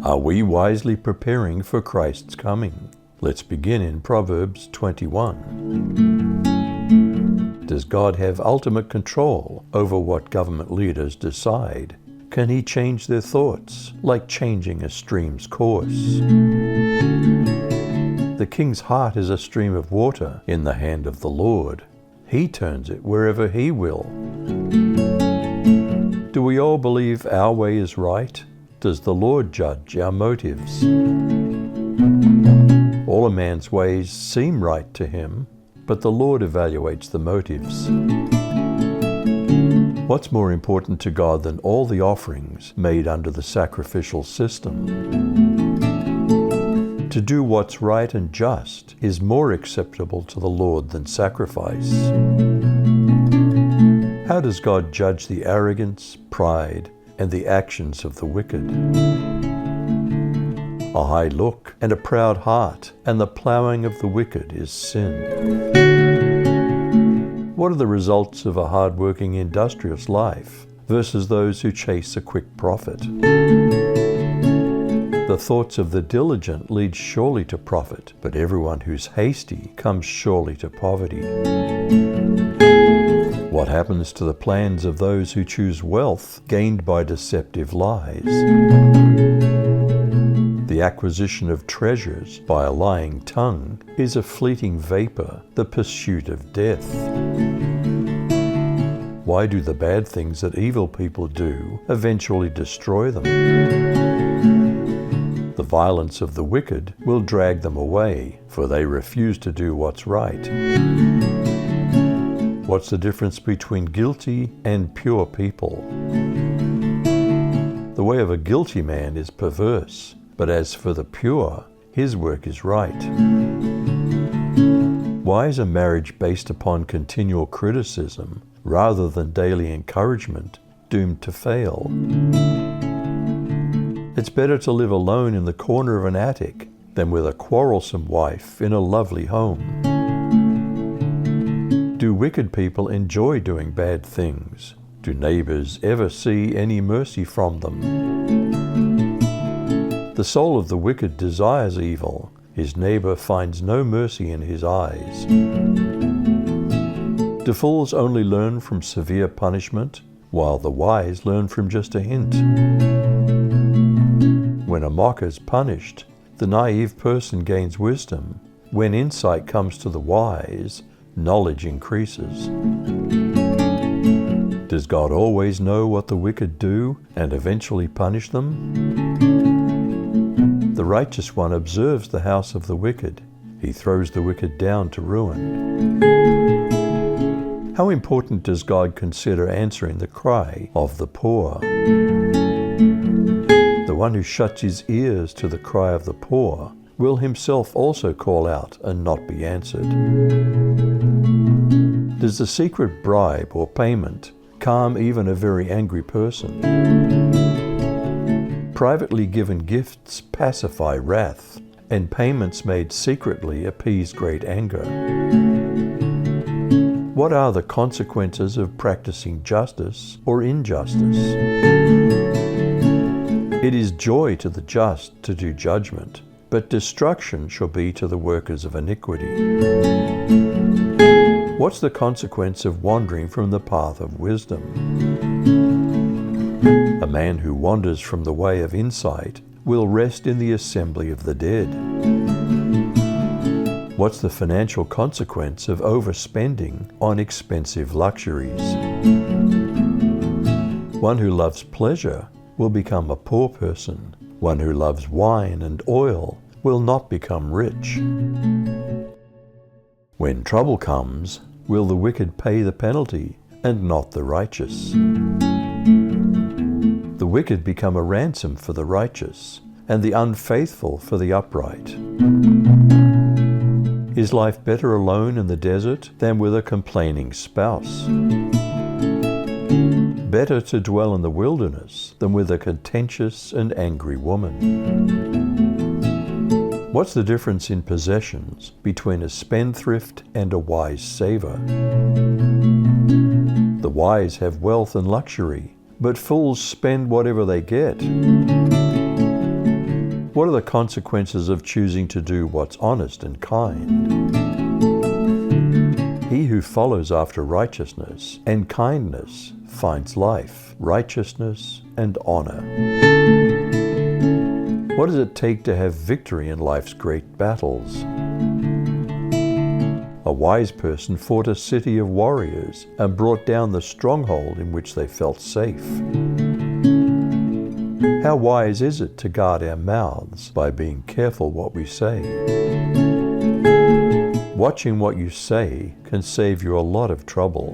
Are we wisely preparing for Christ's coming? Let's begin in Proverbs 21. Does God have ultimate control over what government leaders decide? Can He change their thoughts, like changing a stream's course? The king's heart is a stream of water in the hand of the Lord. He turns it wherever He will. Do we all believe our way is right? Does the Lord judge our motives? All a man's ways seem right to him, but the Lord evaluates the motives. What's more important to God than all the offerings made under the sacrificial system? To do what's right and just is more acceptable to the Lord than sacrifice. How does God judge the arrogance, pride, and the actions of the wicked? A high look and a proud heart, and the plowing of the wicked is sin. What are the results of a hard-working, industrious life versus those who chase a quick profit? The thoughts of the diligent lead surely to profit, but everyone who's hasty comes surely to poverty. What happens to the plans of those who choose wealth gained by deceptive lies? The acquisition of treasures by a lying tongue is a fleeting vapor, the pursuit of death. Why do the bad things that evil people do eventually destroy them? The violence of the wicked will drag them away, for they refuse to do what's right. What's the difference between guilty and pure people? The way of a guilty man is perverse, but as for the pure, his work is right. Why is a marriage based upon continual criticism rather than daily encouragement doomed to fail? It's better to live alone in the corner of an attic than with a quarrelsome wife in a lovely home. Do wicked people enjoy doing bad things? Do neighbors ever see any mercy from them? The soul of the wicked desires evil. His neighbor finds no mercy in his eyes. Do fools only learn from severe punishment, while the wise learn from just a hint? When a mocker is punished, the naive person gains wisdom. When insight comes to the wise, knowledge increases. Does God always know what the wicked do and eventually punish them? The righteous one observes the house of the wicked. He throws the wicked down to ruin. How important does God consider answering the cry of the poor? The one who shuts his ears to the cry of the poor will himself also call out and not be answered. Does the secret bribe or payment calm even a very angry person? Privately given gifts pacify wrath, and payments made secretly appease great anger. What are the consequences of practicing justice or injustice? It is joy to the just to do judgment, but destruction shall be to the workers of iniquity. What's the consequence of wandering from the path of wisdom? A man who wanders from the way of insight will rest in the assembly of the dead. What's the financial consequence of overspending on expensive luxuries? One who loves pleasure will become a poor person. One who loves wine and oil will not become rich. When trouble comes, will the wicked pay the penalty and not the righteous? The wicked become a ransom for the righteous, and the unfaithful for the upright. Is life better alone in the desert than with a complaining spouse? Better to dwell in the wilderness than with a contentious and angry woman. What's the difference in possessions between a spendthrift and a wise saver? The wise have wealth and luxury, but fools spend whatever they get. What are the consequences of choosing to do what's honest and kind? He who follows after righteousness and kindness finds life, righteousness, and honor. What does it take to have victory in life's great battles? A wise person fought a city of warriors and brought down the stronghold in which they felt safe. How wise is it to guard our mouths by being careful what we say? Watching what you say can save you a lot of trouble.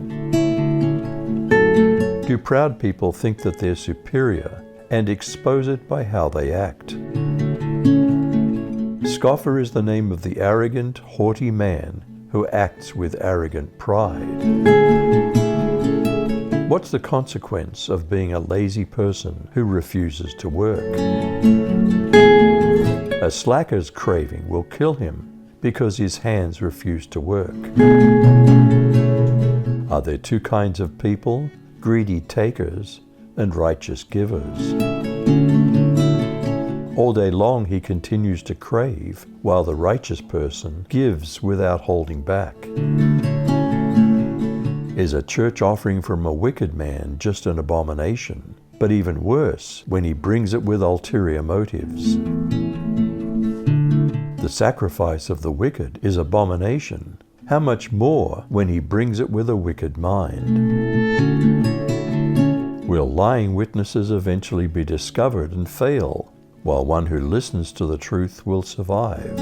Do proud people think that they're superior and expose it by how they act? Scoffer is the name of the arrogant, haughty man who acts with arrogant pride. What's the consequence of being a lazy person who refuses to work? A slacker's craving will kill him because his hands refuse to work. Are there two kinds of people? Greedy takers and righteous givers. All day long he continues to crave, while the righteous person gives without holding back. Is a church offering from a wicked man just an abomination? But even worse, when he brings it with ulterior motives. The sacrifice of the wicked is abomination. How much more when he brings it with a wicked mind? Will lying witnesses eventually be discovered and fail, while one who listens to the truth will survive?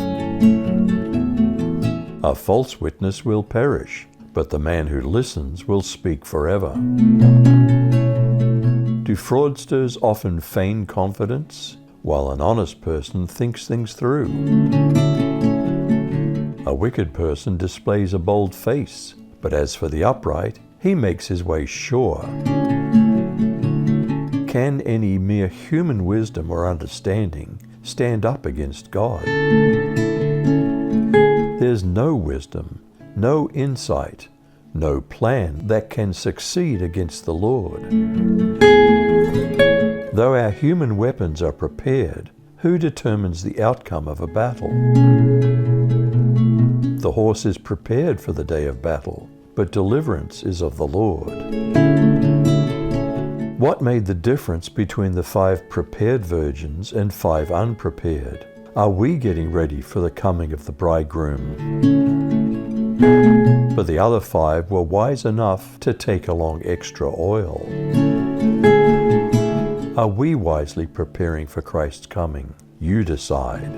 A false witness will perish, but the man who listens will speak forever. Do fraudsters often feign confidence, while an honest person thinks things through? A wicked person displays a bold face, but as for the upright, he makes his way sure. Can any mere human wisdom or understanding stand up against God? There's no wisdom, no insight, no plan that can succeed against the Lord. Though our human weapons are prepared, who determines the outcome of a battle? The horse is prepared for the day of battle, but deliverance is of the Lord. What made the difference between the 5 prepared virgins and 5 unprepared? Are we getting ready for the coming of the bridegroom? But the other 5 were wise enough to take along extra oil. Are we wisely preparing for Christ's coming? You decide.